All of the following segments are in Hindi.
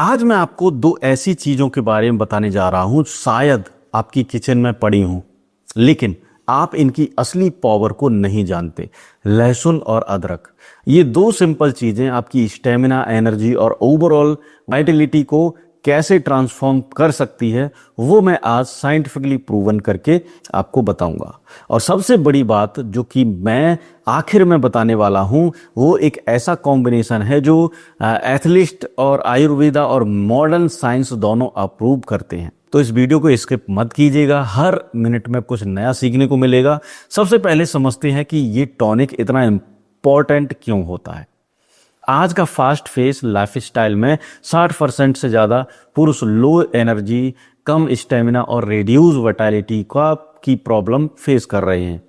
आज मैं आपको दो ऐसी चीजों के बारे में बताने जा रहा हूं, शायद आपकी किचन में पड़ी हूं, लेकिन आप इनकी असली पावर को नहीं जानते। लहसुन और अदरक, ये दो सिंपल चीजें आपकी स्टेमिना, एनर्जी और ओवरऑल वाइटलिटी को कैसे ट्रांसफॉर्म कर सकती है, वो मैं आज साइंटिफिकली प्रूवन करके आपको बताऊंगा। और सबसे बड़ी बात जो कि मैं आखिर में बताने वाला हूं, वो एक ऐसा कॉम्बिनेशन है जो एथलीट और आयुर्वेदा और मॉडर्न साइंस दोनों अप्रूव करते हैं। तो इस वीडियो को स्किप मत कीजिएगा, हर मिनट में कुछ नया सीखने को मिलेगा। सबसे पहले समझते हैं कि ये टॉनिक इतना इंपॉर्टेंट क्यों होता है। आज का फास्ट फेस लाइफस्टाइल में 60% से ज़्यादा पुरुष लो एनर्जी, कम स्टेमिना और रेड्यूस वाइटलिटी की प्रॉब्लम फेस कर रहे हैं।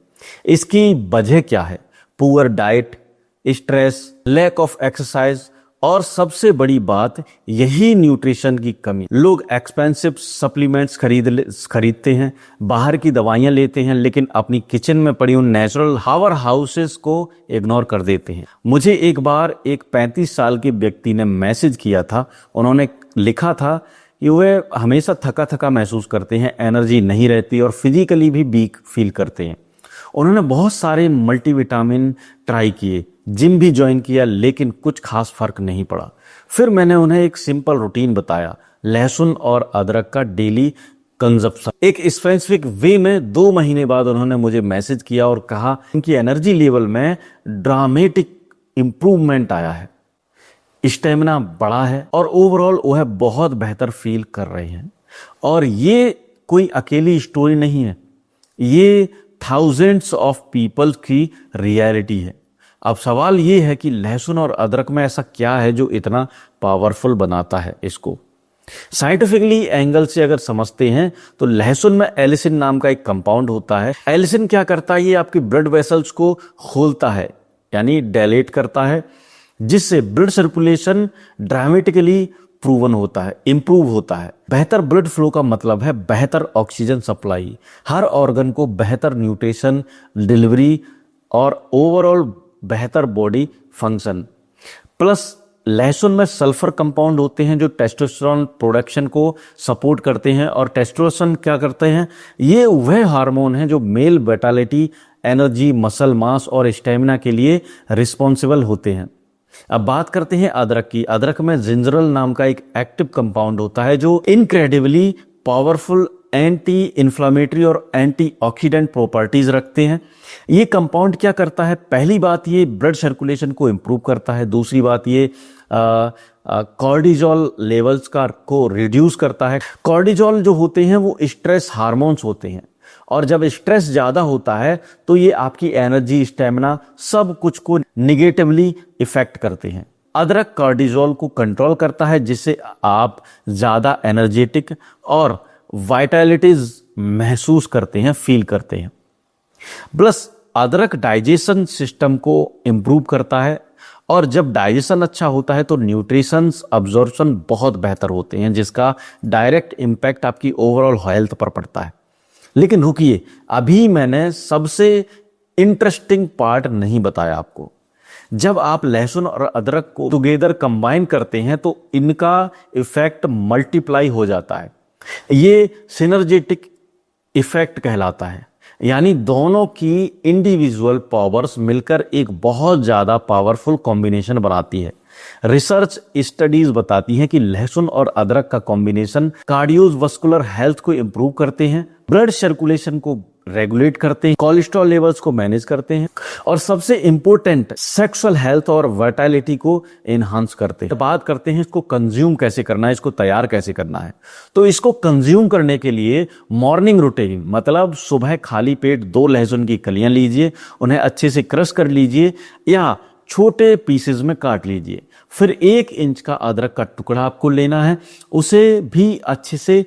इसकी वजह क्या है? Poor diet, stress, lack of exercise और सबसे बड़ी बात यही न्यूट्रिशन की कमी। लोग एक्सपेंसिव सप्लीमेंट्स खरीदते हैं, बाहर की दवाइयां लेते हैं, लेकिन अपनी किचन में पड़ी उन नेचुरल पावर हाउसेस को इग्नोर कर देते हैं। मुझे एक बार एक 35 साल के व्यक्ति ने मैसेज किया था। उन्होंने लिखा था कि वे हमेशा थका थका महसूस करते हैं, एनर्जी नहीं रहती और फिजिकली भी वीक फील करते हैं। उन्होंने बहुत सारे मल्टीविटामिन ट्राई किए, जिम भी ज्वाइन किया, लेकिन कुछ खास फर्क नहीं पड़ा। फिर मैंने उन्हें एक सिंपल रूटीन बताया, लहसुन और अदरक का डेली कंजप्शन, एक स्पेसिफिक वे में। 2 महीने बाद उन्होंने मुझे मैसेज किया और कहा उनकी एनर्जी लेवल में ड्रामेटिक इंप्रूवमेंट आया है, स्टेमिना बढ़ा है और ओवरऑल वह बहुत बेहतर फील कर रहे हैं। और ये कोई अकेली स्टोरी नहीं है, ये थाउजेंड्स ऑफ पीपल की रियलिटी है। अब सवाल ये है कि लहसुन और अदरक में ऐसा क्या है जो इतना पावरफुल बनाता है इसको। साइंटिफिकली एंगल से अगर समझते हैं तो लहसुन में एलिसिन नाम का एक कंपाउंड होता है। एलिसिन क्या करता है? ये आपकी ब्लड वेसल्स को खोलता है, यानी डायलेट करता है, जिससे ब्लड सर्कुलेशन ड्रामेटिकली प्रूवन होता है, इंप्रूव होता है। बेहतर ब्लड फ्लो का मतलब है बेहतर ऑक्सीजन सप्लाई, हर ऑर्गन को बेहतर न्यूट्रिशन डिलीवरी और ओवरऑल बेहतर बॉडी फंक्शन। प्लस लहसुन में सल्फर कंपाउंड होते हैं जो टेस्टोस्टेरोन प्रोडक्शन को सपोर्ट करते हैं। और टेस्टोस्टेरोन क्या करते हैं? ये वह हार्मोन है जो male vitality, energy, muscle mass और स्टेमिना के लिए रिस्पॉन्सिबल होते हैं। अब बात करते हैं अदरक की। अदरक में जिंजरल नाम का एक एक्टिव कंपाउंड होता है जो इनक्रेडिबली पावरफुल एंटी इन्फ्लामेटरी और एंटीऑक्सीडेंट प्रॉपर्टीज रखते हैं। ये कंपाउंड क्या करता है? पहली बात, ये ब्लड सर्कुलेशन को इंप्रूव करता है। दूसरी बात, ये कॉर्टिजोल लेवल्स को रिड्यूस करता है। कॉर्टिजोल जो होते हैं वो स्ट्रेस हार्मोन्स होते हैं, और जब स्ट्रेस ज्यादा होता है तो ये आपकी एनर्जी, स्टेमिना सब कुछ को निगेटिवली इफेक्ट करते हैं। अदरक कॉर्टिजोल को कंट्रोल करता है, जिससे आप ज्यादा एनर्जेटिक और वाइटलिटीज महसूस करते हैं, फील करते हैं। प्लस अदरक डाइजेशन सिस्टम को इंप्रूव करता है, और जब डाइजेशन अच्छा होता है तो न्यूट्रिशंस अब्जॉर्प्शन बहुत बेहतर होते हैं, जिसका डायरेक्ट इम्पैक्ट आपकी ओवरऑल हेल्थ पर पड़ता है। लेकिन रुकिए, अभी मैंने सबसे इंटरेस्टिंग पार्ट नहीं बताया आपको। जब आप लहसुन और अदरक को टुगेदर कंबाइन करते हैं तो इनका इफेक्ट मल्टीप्लाई हो जाता है। ये सिनर्जेटिक इफेक्ट कहलाता है, यानी दोनों की इंडिविजुअल पावर्स मिलकर एक बहुत ज्यादा पावरफुल कॉम्बिनेशन बनाती है। रिसर्च स्टडीज बताती हैं कि लहसुन और अदरक का कॉम्बिनेशन कार्डियोवास्कुलर हेल्थ को इंप्रूव करते हैं, ब्लड सर्कुलेशन को रेगुलेट करते हैं, कोलेस्ट्रॉल लेवल्स को मैनेज करते हैं, और सबसे इंपॉर्टेंट सेक्सुअल हेल्थ और वाइटलिटी को एनहांस करते हैं। बात करते हैं इसको कंज्यूम कैसे करना है, इसको तैयार कैसे करना है। तो इसको कंज्यूम करने के लिए मॉर्निंग रूटीन, मतलब सुबह खाली पेट 2 लहसुन की कलियां लीजिए, उन्हें अच्छे से क्रश कर लीजिए या छोटे पीसेस में काट लीजिए। फिर 1 इंच का अदरक का टुकड़ा आपको लेना है, उसे भी अच्छे से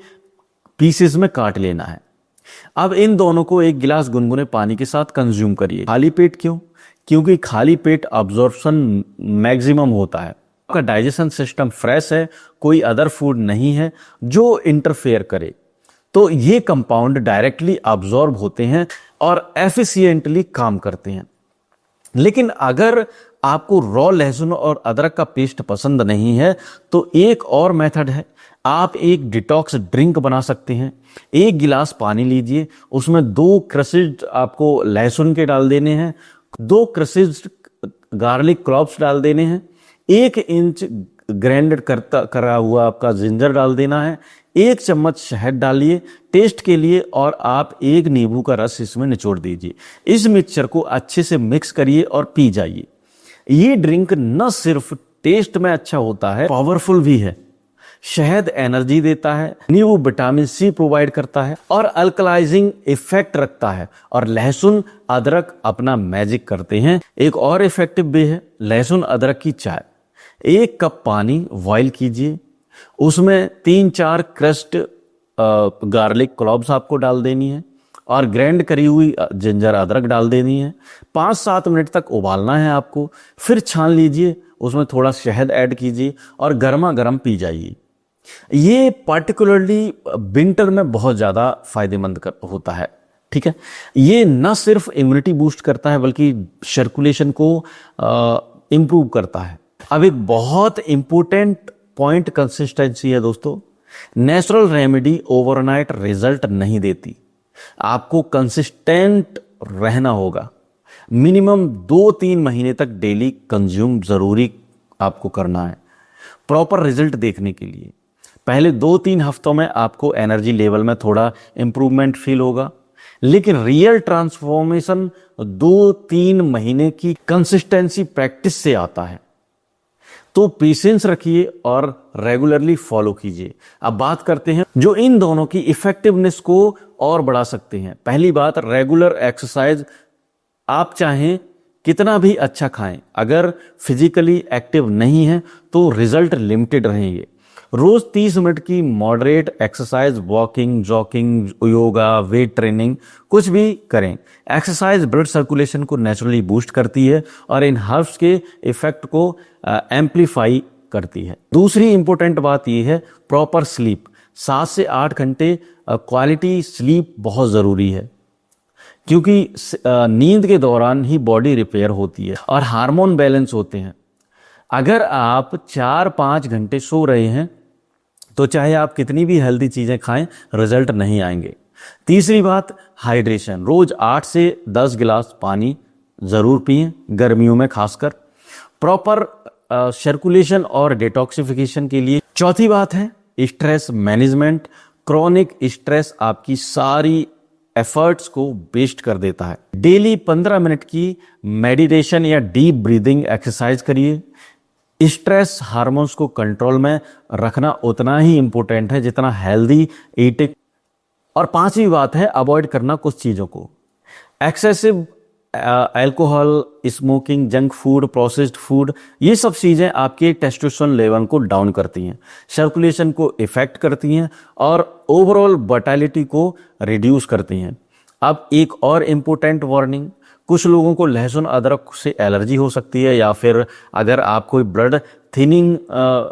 पीसेस में काट लेना है। अब इन दोनों को 1 गिलास गुनगुने पानी के साथ कंज्यूम करिए। खाली पेट क्यों? क्योंकि खाली पेट अब्जॉर्प्शन मैक्सिमम होता है, आपका डाइजेशन सिस्टम फ्रेश है, कोई अदर फूड नहीं है जो इंटरफेयर करे, तो ये कंपाउंड डायरेक्टली अब्जॉर्ब होते हैं और एफिशिएंटली काम करते हैं। लेकिन अगर आपको रॉ लहसुन और अदरक का पेस्ट पसंद नहीं है तो एक और मेथड है, आप एक डिटॉक्स ड्रिंक बना सकते हैं। 1 गिलास पानी लीजिए, उसमें 2 क्रशड आपको लहसुन के डाल देने हैं, 2 क्रशड गार्लिक क्लॉव्स डाल देने हैं, 1 इंच ग्राइंड करा हुआ आपका जिंजर डाल देना है, 1 चम्मच शहद डालिए टेस्ट के लिए, और आप 1 नींबू का रस इसमें निचोड़ दीजिए। इस मिक्सचर को अच्छे से मिक्स करिए और पी जाइए। ये ड्रिंक न सिर्फ टेस्ट में अच्छा होता है, पावरफुल भी है। शहद एनर्जी देता है, नींबू विटामिन सी प्रोवाइड करता है और अल्कलाइजिंग इफेक्ट रखता है, और लहसुन अदरक अपना मैजिक करते हैं। एक और इफेक्टिव भी है लहसुन अदरक की चाय। 1 कप पानी बॉयल कीजिए, उसमें 3-4 क्रश्ड गार्लिक क्लॉव्स आपको डाल देनी है और ग्राइंड करी हुई जिंजर अदरक डाल देनी है। 5-7 मिनट तक उबालना है आपको, फिर छान लीजिए, उसमें थोड़ा शहद ऐड कीजिए और गर्मा गर्म पी जाइए। ये पर्टिकुलरली विंटर में बहुत ज़्यादा फायदेमंद होता है। ठीक है, ये न सिर्फ इम्यूनिटी बूस्ट करता है बल्कि सर्कुलेशन को इम्प्रूव करता है। अब एक बहुत इंपॉर्टेंट पॉइंट कंसिस्टेंसी है दोस्तों। नेचुरल रेमेडी ओवरनाइट रिजल्ट नहीं देती, आपको कंसिस्टेंट रहना होगा। मिनिमम 2-3 महीने तक डेली कंज्यूम जरूरी आपको करना है प्रॉपर रिजल्ट देखने के लिए। पहले 2-3 हफ्तों में आपको एनर्जी लेवल में थोड़ा इंप्रूवमेंट फील होगा, लेकिन रियल ट्रांसफॉर्मेशन 2-3 महीने की कंसिस्टेंसी प्रैक्टिस से आता है। तो पेशेंस रखिए और रेगुलरली फॉलो कीजिए। अब बात करते हैं जो इन दोनों की इफेक्टिवनेस को और बढ़ा सकते हैं। पहली बात, रेगुलर एक्सरसाइज। आप चाहें कितना भी अच्छा खाएं, अगर फिजिकली एक्टिव नहीं है तो रिजल्ट लिमिटेड रहेंगे। रोज 30 मिनट की moderate exercise, walking, jogging, yoga, weight training, कुछ भी करें। एक्सरसाइज ब्लड सर्कुलेशन को नेचुरली बूस्ट करती है और इन हर्ब्स के इफेक्ट को एम्पलीफाई करती है। दूसरी इंपॉर्टेंट बात यह है प्रॉपर स्लीप। 7 से 8 घंटे क्वालिटी स्लीप बहुत ज़रूरी है, क्योंकि नींद के दौरान ही बॉडी रिपेयर होती है और हार्मोन बैलेंस होते हैं। अगर आप 4-5 घंटे सो रहे हैं तो चाहे आप कितनी भी हेल्दी चीज़ें खाएं, रिजल्ट नहीं आएंगे। तीसरी बात, हाइड्रेशन। रोज 8 से 10 गिलास पानी ज़रूर पिएं, गर्मियों में खासकर, प्रॉपर सर्कुलेशन और डिटॉक्सिफिकेशन के लिए। चौथी बात है स्ट्रेस मैनेजमेंट। क्रॉनिक स्ट्रेस आपकी सारी एफर्ट्स को वेस्ट कर देता है। डेली 15 मिनट की मेडिटेशन या डीप ब्रीदिंग एक्सरसाइज करिए। स्ट्रेस हार्मोन्स को कंट्रोल में रखना उतना ही इंपॉर्टेंट है जितना हेल्दी ईटिंग। और 5वीं बात है अवॉइड करना कुछ चीज़ों को। Excessive alcohol, smoking, junk food, processed food, ये सब चीज़ें आपके टेस्टोस्टेरोन लेवल को डाउन करती हैं, सर्कुलेशन को इफेक्ट करती हैं और ओवरऑल वाइटैलिटी को रिड्यूस करती हैं। अब एक और इम्पोर्टेंट वार्निंग, कुछ लोगों को लहसुन अदरक से एलर्जी हो सकती है, या फिर अगर आप कोई ब्लड थिनिंग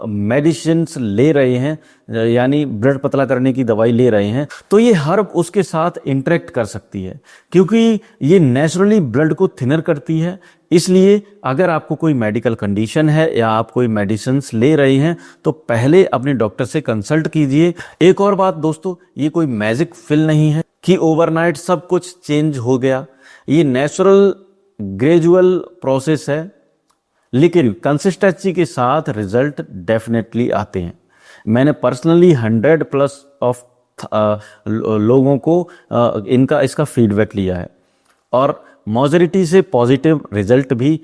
मेडिसिन्स ले रहे हैं, यानी ब्लड पतला करने की दवाई ले रहे हैं, तो ये हर्ब उसके साथ इंटरेक्ट कर सकती है, क्योंकि ये नेचुरली ब्लड को थिनर करती है। इसलिए अगर आपको कोई मेडिकल कंडीशन है या आप कोई मेडिसिन्स ले रहे हैं तो पहले अपने डॉक्टर से कंसल्ट कीजिए। एक और बात दोस्तों, ये कोई मैजिक फिल नहीं है कि ओवरनाइट सब कुछ चेंज हो गया। ये नेचुरल ग्रेजुअल प्रोसेस है, लेकिन कंसिस्टेंसी के साथ रिजल्ट डेफिनेटली आते हैं। मैंने पर्सनली 100+ ऑफ लोगों को इसका फीडबैक लिया है और मेजॉरिटी से पॉजिटिव रिजल्ट भी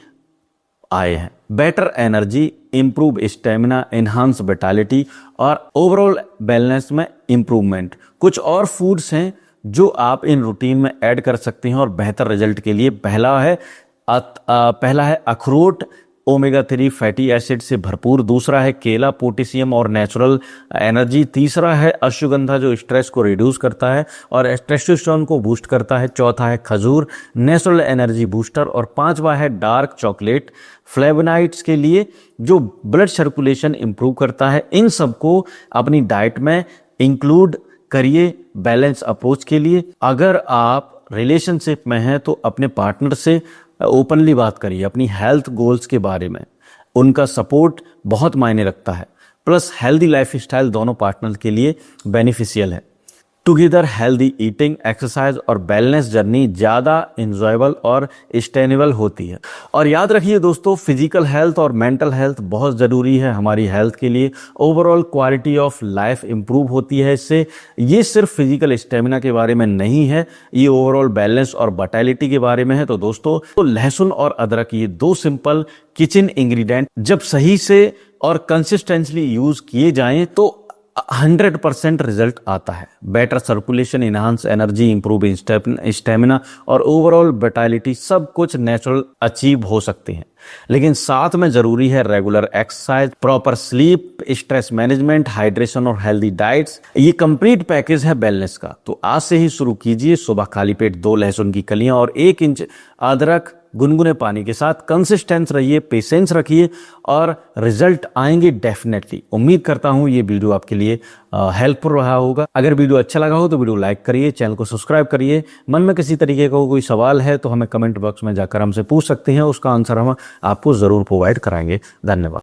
आए हैं। Better energy, improve stamina, enhance vitality और ओवरऑल वेलनेस में इंप्रूवमेंट। कुछ और फूड्स हैं जो आप इन रूटीन में ऐड कर सकते हैं और बेहतर रिजल्ट के लिए। पहला है अखरोट, ओमेगा 3 फैटी एसिड से भरपूर। दूसरा है केला, पोटेशियम और नेचुरल एनर्जी। तीसरा है अश्वगंधा, जो स्ट्रेस को रिड्यूस करता है और टेस्टोस्टेरोन को बूस्ट करता है। चौथा है खजूर, नेचुरल एनर्जी बूस्टर। और 5वां है डार्क चॉकलेट, फ्लेवोनाइड्स के लिए, जो ब्लड सर्कुलेशन इंप्रूव करता है। इन सबको अपनी डाइट में इंक्लूड करिए बैलेंस अप्रोच के लिए। अगर आप रिलेशनशिप में हैं तो अपने पार्टनर से ओपनली बात करिए अपनी हेल्थ गोल्स के बारे में। उनका सपोर्ट बहुत मायने रखता है। प्लस हेल्दी लाइफस्टाइल दोनों पार्टनर के लिए बेनिफिशियल है। टुगेदर हेल्दी ईटिंग, एक्सरसाइज और बैलेंस जर्नी ज़्यादा इंजॉयबल और स्टेनेबल होती है। और याद रखिए दोस्तों, फिजिकल हेल्थ और मेंटल हेल्थ बहुत ज़रूरी है हमारी हेल्थ के लिए। Overall quality of life improve होती है इससे। ये सिर्फ फिजिकल स्टेमिना के बारे में नहीं है, ये ओवरऑल बैलेंस और वाइटैलिटी के बारे में है। तो दोस्तों, तो लहसुन और अदरक, ये दो सिंपल किचन इंग्रेडिएंट जब सही से और कंसिस्टेंटली यूज किए जाएं तो 100% रिजल्ट आता है। Better circulation, enhance energy, improve stamina और ओवरऑल विटालिटी, सब कुछ नेचुरल अचीव हो सकते हैं। लेकिन साथ में जरूरी है regular exercise, proper sleep, stress management, hydration और हेल्दी डाइट्स। ये कंप्लीट पैकेज है वेलनेस का। तो आज से ही शुरू कीजिए। सुबह खाली पेट 2 लहसुन की कलियां और 1 इंच अदरक गुनगुने पानी के साथ। कंसिस्टेंस रहिए, पेशेंस रखिए और रिजल्ट आएंगे डेफिनेटली। उम्मीद करता हूं ये वीडियो आपके लिए हेल्पफुल रहा होगा। अगर वीडियो अच्छा लगा हो तो वीडियो लाइक करिए, चैनल को सब्सक्राइब करिए। मन में किसी तरीके का कोई सवाल है तो हमें कमेंट बॉक्स में जाकर हमसे पूछ सकते हैं, उसका आंसर हम आपको जरूर प्रोवाइड कराएंगे। धन्यवाद।